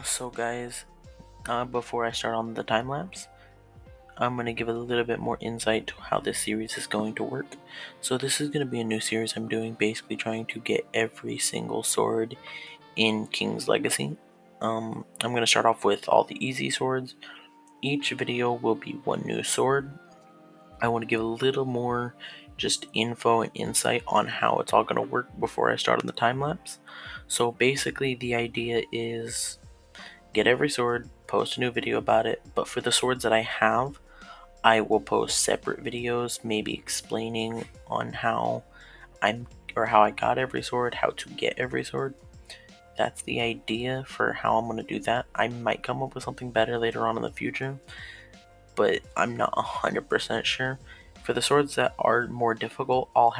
So guys, before I start on the time lapse, I'm going to give a little bit more insight to how this series is going to work. So this is going to be a new series I'm doing, basically trying to get every single sword in King's Legacy. I'm going to start off with all the easy swords. Each video will be one new sword. I want to give a little more just info and insight on how it's all going to work before I start on the time lapse. So basically the idea is get every sword, post a new video about it, but for the swords that I have, I will post separate videos, maybe explaining on how I got every sword, how to get every sword. That's the idea for how I'm going to do that. I might come up with something better later on in the future, but I'm not 100% sure. For the swords that are more difficult, I'll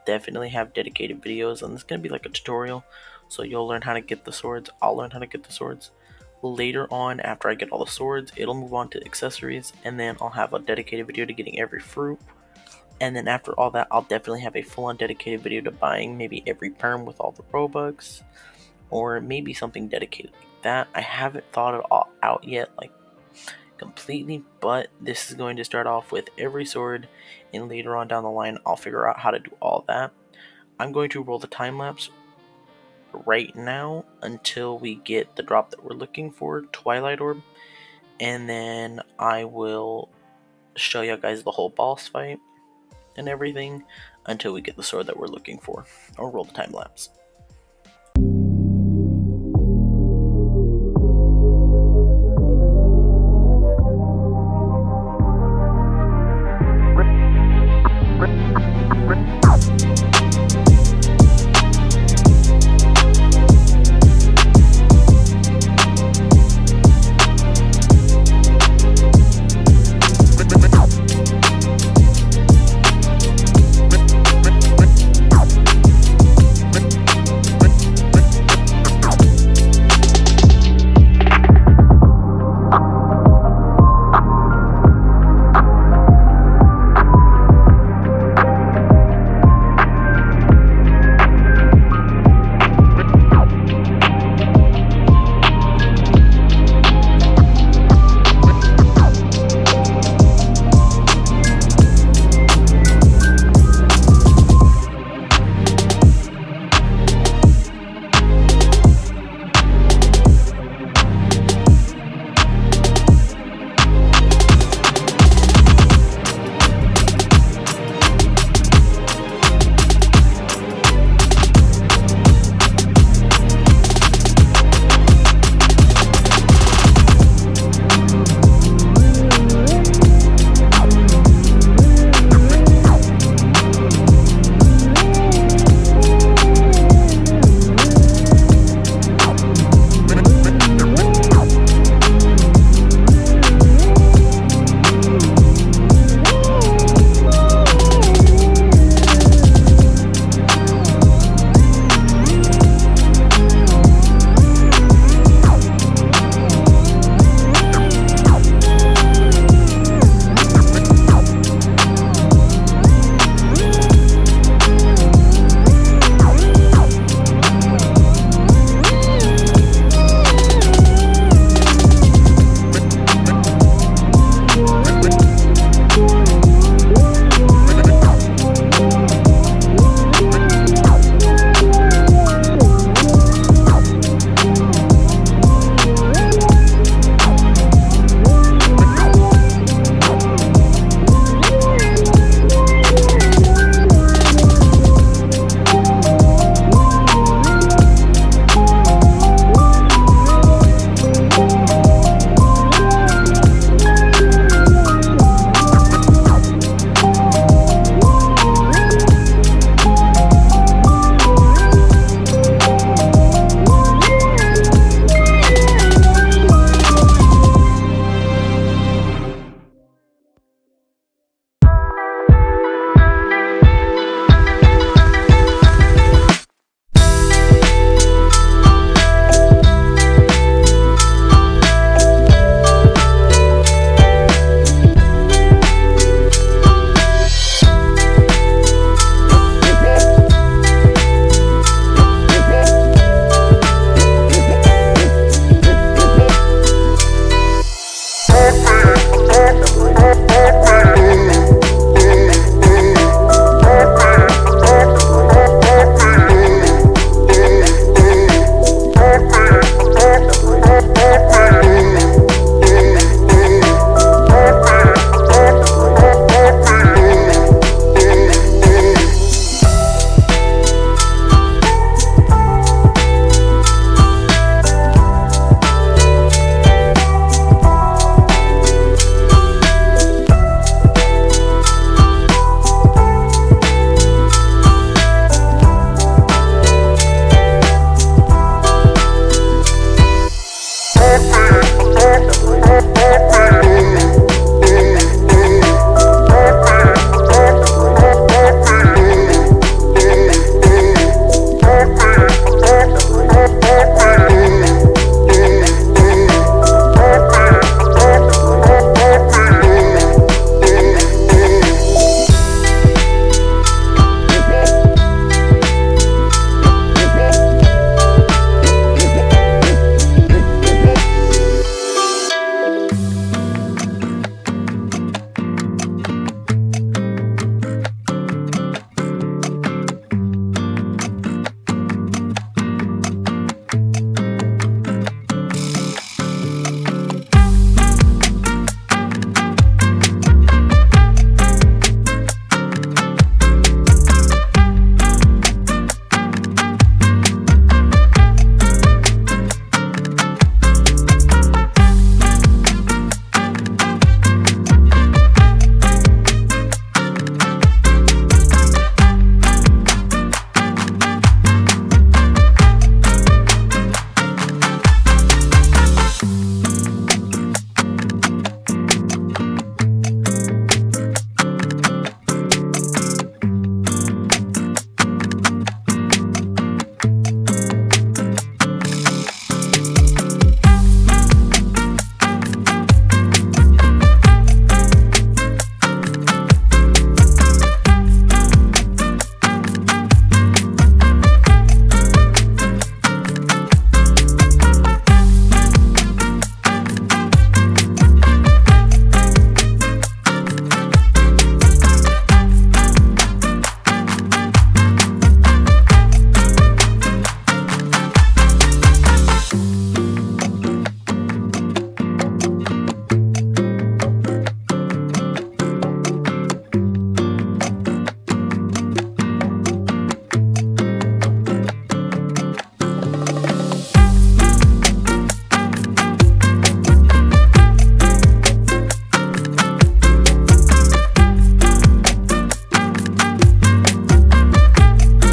definitely have dedicated videos, and it's gonna be like a tutorial. So you'll learn how to get the swords. I'll learn how to get the swords. Later on, after I get all the swords, it'll move on to accessories, and then I'll have a dedicated video to getting every fruit. And then after all that, I'll definitely have a full-on dedicated video to buying maybe every perm with all the Robux, or maybe something dedicated like that. I haven't thought it all out yet, like completely, but this is going to start off with every sword, and later on down the line I'll figure out how to do all that. I'm going to roll the time lapse right now until we get the drop that we're looking for, Twilight Orb, and then I will show you guys the whole boss fight and everything until we get the sword that we're looking for. I'll roll the time lapse.